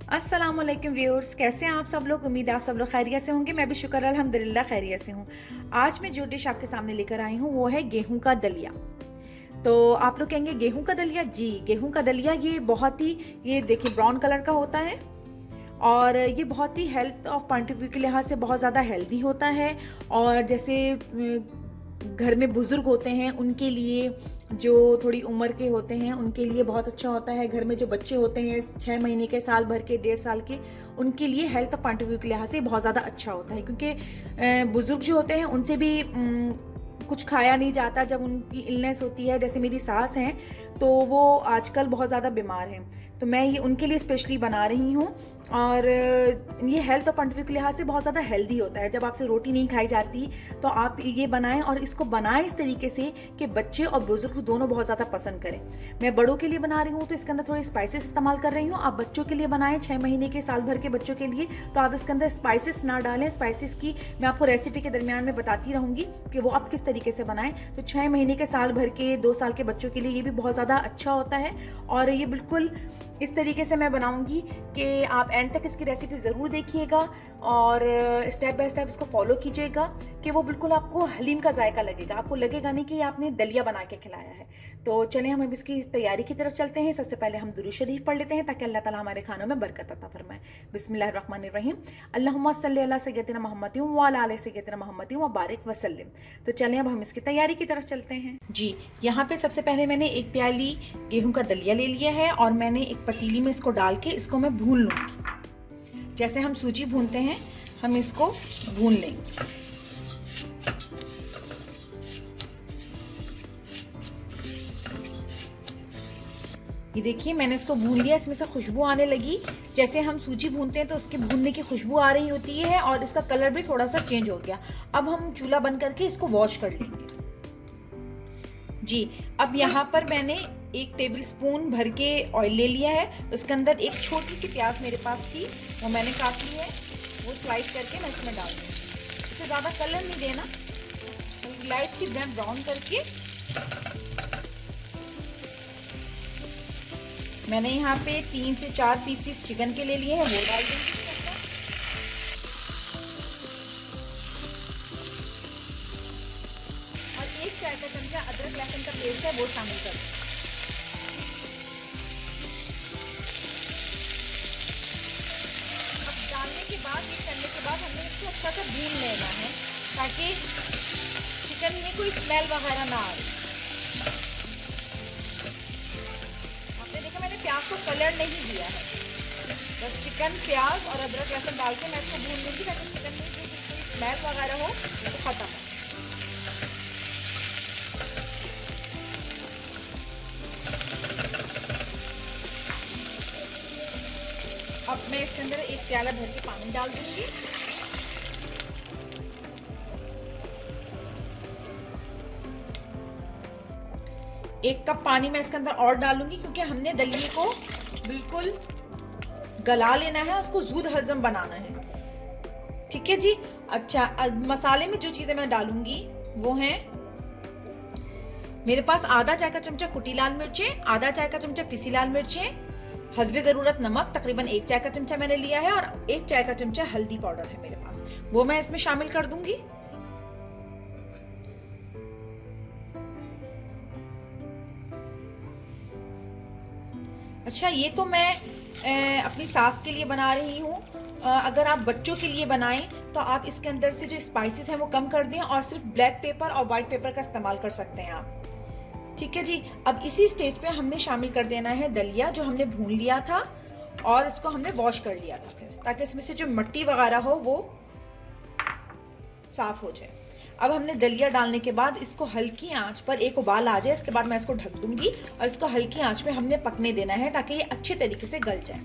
अस्सलाम वालेकुम व्यूअर्स, कैसे हैं आप सब लोग। उम्मीद है आप सब लोग खैरियत से होंगे। मैं भी शुक्र अल्हम्दुलिल्लाह खैरियत से हूँ। आज मैं जो डिश आपके सामने लेकर आई हूँ वो है गेहूं का दलिया। तो आप लोग कहेंगे गेहूं का दलिया? जी, गेहूं का दलिया ये बहुत ही, ये देखिए ब्राउन कलर का होता है और ये बहुत ही health of point of view के लिहाज से बहुत ज़्यादा हेल्दी होता है। और जैसे घर में बुजुर्ग होते हैं उनके लिए, जो थोड़ी उम्र के होते हैं उनके लिए बहुत अच्छा होता है। घर में जो बच्चे होते हैं 6 महीने के, साल भर के, 1.5 साल के, उनके लिए हेल्थ पॉइंट ऑफ व्यू के लिहाज से बहुत ज़्यादा अच्छा होता है। क्योंकि बुजुर्ग जो होते हैं उनसे भी कुछ खाया नहीं जाता जब उनकी इलनेस होती है। जैसे मेरी सास हैं तो वो आजकल बहुत ज़्यादा बीमार हैं, तो मैं ये उनके लिए स्पेशली बना रही हूँ। और ये हेल्थ और पॉइंट ऑफ व्यू के लिहाज से बहुत ज़्यादा हेल्दी होता है। जब आपसे रोटी नहीं खाई जाती तो आप ये बनाएं, और इसको बनाएं इस तरीके से कि बच्चे और बुजुर्ग दोनों बहुत ज़्यादा पसंद करें। मैं बड़ों के लिए बना रही हूँ तो इसके अंदर थोड़ी स्पाइसेस इस्तेमाल कर रही हूँ। आप बच्चों के लिए बनाएं, 6 महीने के, साल भर के बच्चों के लिए, तो आप इसके अंदर स्पाइसेस ना डालें। स्पाइसेस की मैं आपको रेसिपी के दरमियान में बताती रहूँगी कि वो आप किस तरीके से बनाएं। तो 6 महीने के, साल भर के, 2 साल के बच्चों के लिए ये भी बहुत ज़्यादा अच्छा होता है। और ये बिल्कुल इस तरीके से मैं बनाऊंगी कि आप एंड तक इसकी रेसिपी ज़रूर देखिएगा और स्टेप बाय स्टेप इसको फॉलो कीजिएगा कि वो बिल्कुल आपको हलीम का जायका लगेगा। आपको लगेगा नहीं कि आपने दलिया बना के खिलाया है। तो चलें हम अब इसकी तैयारी की तरफ चलते हैं। सबसे पहले हम दुरूद शरीफ पढ़ लेते हैं ताकि अल्लाह ताला हमारे खानों में बरकत अता फरमाए। बिस्मिल्लाहिर्रहमानिर्रहीम। अल्लाहुम्मा सल्ली अला सय्यदिना मुहम्मदिन व अला आलि सय्यदिना मुहम्मदिन व बारिक वसल्लिम। तो चलें अब हम इसकी तैयारी की तरफ चलते हैं। जी, यहाँ पे सबसे पहले मैंने 1 प्याली गेहूं का दलिया ले लिया है और मैंने एक पतीली में इसको डाल के इसको मैं भून लूंगी। जैसे हम सूजी भूनते हैं हम इसको भून लेंगे। ये देखिए मैंने इसको भून लिया, इसमें से खुशबू आने लगी। जैसे हम सूजी भूनते हैं तो उसके भूनने की खुशबू आ रही होती है और इसका कलर भी थोड़ा सा चेंज हो गया। अब हम चूल्हा बंद करके इसको वॉश कर लेंगे। जी, अब यहाँ पर मैंने 1 टेबल स्पून भर के ऑयल ले लिया है। उसके अंदर एक छोटी सी प्याज मेरे पास थी, वो मैंने काट ली है। वो स्लाइस करके मैं इसमें डाल दूँगी। इसे ज़्यादा कलर नहीं देना, लाइट सी ब्राउन करके मैंने यहाँ पे 3 से 4 पीसेस चिकन के ले लिए हैं, वो डाल दूँगी। और 1 चाय का चमचा अदरक लहसुन का पेस्ट है वो शामिल कर दें। अब डालने के बाद, ये करने के बाद हमें इसको अच्छा सा भून लेना है ताकि चिकन में कोई स्मेल वगैरह ना आ रही। आपने देखा मैंने प्याज को कलर नहीं दिया है, बस चिकन, प्याज और अदरक लहसुन डाल के मैं इसको भून लूँगी ताकि चिकन में कोई स्मेल वगैरह हो तो खत्म हो। अब मैं इसके अंदर 1 प्याला भर के पानी डाल दूंगी। एक कप पानी मैं इसके अंदर और डालूंगी क्योंकि हमने दलिये को बिल्कुल गला लेना है, उसको दूध हजम बनाना है। ठीक है जी। अच्छा, मसाले में जो चीजें मैं डालूंगी वो हैं, मेरे पास आधा चाय का चमचा कुटी लाल मिर्चें, आधा चाय का चमचा पिसी लाल मिर्चें, हस्बे ज़रूरत नमक तकरीबन 1 चाय का चमचा मैंने लिया है, और 1 चाय का चमचा हल्दी पाउडर है मेरे पास, वो मैं इसमें शामिल कर दूंगी। अच्छा, ये तो मैं अपनी सास के लिए बना रही हूँ। अगर आप बच्चों के लिए बनाएं तो आप इसके अंदर से जो स्पाइसेस हैं वो कम कर दें और सिर्फ ब्लैक पेपर और व्हाइट पेपर का इस्तेमाल कर सकते हैं आप। ठीक है जी। अब इसी स्टेज पे हमने शामिल कर देना है दलिया जो हमने भून लिया था और इसको हमने वॉश कर लिया था फिर, ताकि इसमें से जो मिट्टी वगैरह हो वो साफ हो जाए। अब हमने दलिया डालने के बाद इसको हल्की आंच पर, एक उबाल आ जाए इसके बाद मैं इसको ढक दूंगी और इसको हल्की आंच पे हमने पकने देना है ताकि ये अच्छे तरीके से गल जाए।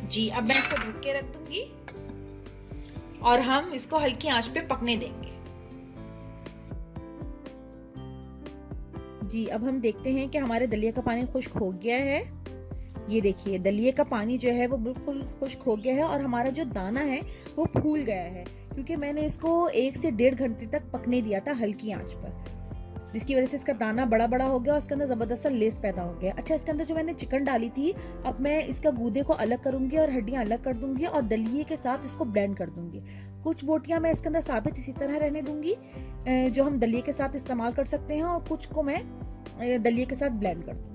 जी, अब मैं इसको ढक के रख दूंगी और हम इसको हल्की आंच पे पकने देंगे। जी, अब हम देखते हैं कि हमारे दलिया का पानी खुश्क हो गया है। ये देखिए दलिये का पानी जो है वो बिल्कुल खुश्क हो गया है और हमारा जो दाना है वो फूल गया है, क्योंकि मैंने इसको 1 से 1.5 घंटे तक पकने दिया था हल्की आंच पर। जिसकी वजह से इसका दाना बड़ा बड़ा हो गया और इसके अंदर ज़बरदस्त सा लेस पैदा हो गया। अच्छा, इसके अंदर जो मैंने चिकन डाली थी, अब मैं इसका गूदे को अलग करूंगी और हड्डियां अलग कर दूंगी और दलिये के साथ इसको ब्लेंड कर दूंगी। कुछ बोटियां मैं इसके अंदर साबित इसी तरह रहने दूंगी जो हम दलिये के साथ इस्तेमाल कर सकते हैं, और कुछ को मैं दलिये के साथ ब्लेंड कर दूंगी।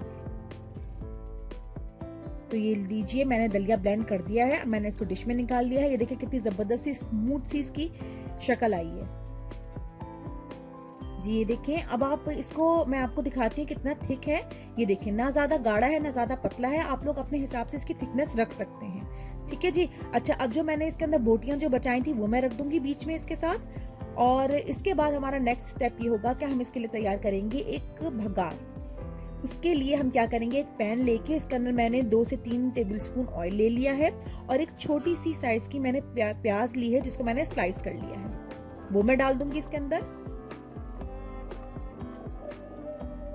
तो ये लीजिए, मैंने दलिया ब्लेंड कर दिया है। मैंने इसको डिश में निकाल लिया है। ये देखिए कितनी जबरदस्त सी स्मूथ सी इसकी शक्ल आई है जी। ये देखें, अब आप इसको, मैं आपको दिखाती हूँ कितना थिक है। ये देखें, ना ज्यादा गाढ़ा है ना ज्यादा पतला है। आप लोग अपने हिसाब से इसकी थिकनेस रख सकते हैं, ठीक है जी। अच्छा, अब जो मैंने इसके अंदर बोटियां जो बचाई थी वो मैं रख दूंगी बीच में इसके साथ। और इसके बाद हमारा नेक्स्ट स्टेप ये होगा कि हम इसके लिए तैयार करेंगे एक भगार। उसके लिए हम क्या करेंगे, एक पैन लेके इसके अंदर मैंने 2 से 3 टेबलस्पून ऑयल ले लिया है और एक छोटी सी साइज की मैंने प्याज ली है जिसको मैंने स्लाइस कर लिया है, वो मैं डाल दूंगी इसके अंदर।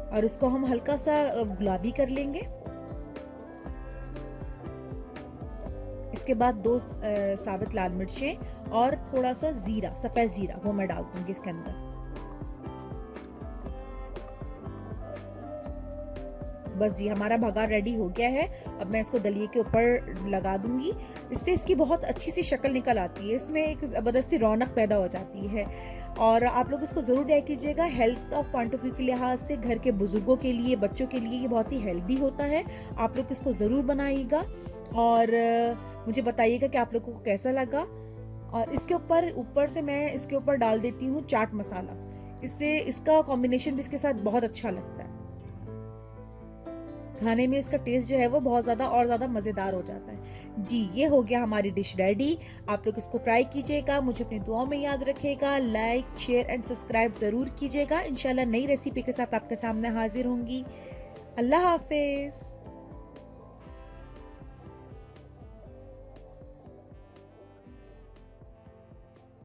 और इसको हम हल्का सा गुलाबी कर लेंगे। इसके बाद 2 साबुत लाल मिर्चें और थोड़ा सा जीरा, सफेद जीरा, वो मैं डाल दूंगी इसके अंदर। बस ये हमारा भगार रेडी हो गया है। अब मैं इसको दलिये के ऊपर लगा दूंगी। इससे इसकी बहुत अच्छी सी शक्ल निकल आती है, इसमें एक जबरदस्त सी रौनक पैदा हो जाती है। और आप लोग इसको जरूर ट्राई कीजिएगा। Health of point of view के लिहाज से, घर के बुजुर्गों के लिए, बच्चों के लिए ये बहुत ही हेल्दी होता है। आप लोग इसको जरूर बनाइएगा और मुझे बताइएगा कि आप लोगों को कैसा लगा। और इसके ऊपर से मैं इसके ऊपर डाल देती हूँ चाट मसाला। इससे इसका कॉम्बिनेशन भी इसके साथ बहुत अच्छा लगता है। खाने में इसका टेस्ट जो है वो बहुत ज्यादा और ज्यादा मजेदार हो जाता है जी। ये हो गया हमारी डिश रेडी। आप लोग इसको ट्राई कीजिएगा, मुझे अपनी दुआओं में याद रखिएगा। लाइक, शेयर एंड सब्सक्राइब जरूर कीजिएगा। इंशाल्लाह नई रेसिपी के साथ आपके सामने हाजिर होंगी। अल्लाह हाफिज।